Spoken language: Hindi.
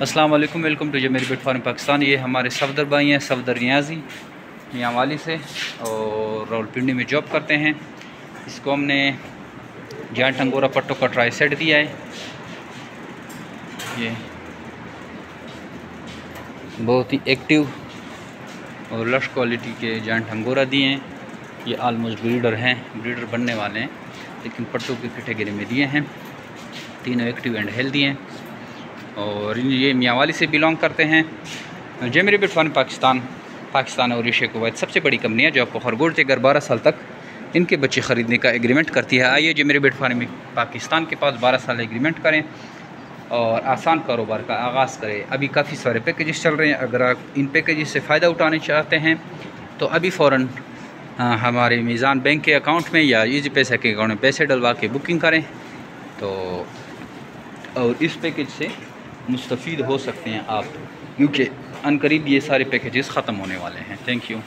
अस्सलाम वालेकुम, वेलकम टू मेरी बिट फार्म पाकिस्तान। ये हमारे सफदर भाई हैं, सफदर रियाजी मियांवाली से, और रावलपिंडी में जॉब करते हैं। इसको हमने जायंट अंगोरा पट्टों का ट्राई सेट दिया है। ये बहुत ही एक्टिव और लश क्वालिटी के जायंट अंगोरा दिए हैं। ये आलमोस्ट ब्रीडर हैं, ब्रीडर बनने वाले हैं, लेकिन पट्टों की कैटेगरी में दिए हैं। तीनों एक्टिव एंड हेल्दी हैं और ये मियांवाली से बिलोंग करते हैं। मेरी बिट फार्म पाकिस्तान और एशिया कुवैत सबसे बड़ी कंपनी है जो आपको खरगोश देकर 12 साल तक इनके बच्चे ख़रीदने का एग्रीमेंट करती है। आइए मेरी बिट फार्म पाकिस्तान के पास 12 साल एग्रीमेंट करें और आसान कारोबार का आगाज़ करें। अभी काफ़ी सारे पैकेजेस चल रहे हैं। अगर आप इन पैकेजेस से फ़ायदा उठाने चाहते हैं तो अभी फ़ौरन हमारे मीज़ान बैंक के अकाउंट में या ईजी पैसा के अकाउंट में पैसे डलवा के बुकिंग करें तो और इस पैकेज से मुस्तफ़ीद हो सकते हैं आप, क्योंकि अनकरीब ये सारे पैकेजेस ख़त्म होने वाले हैं। Thank you.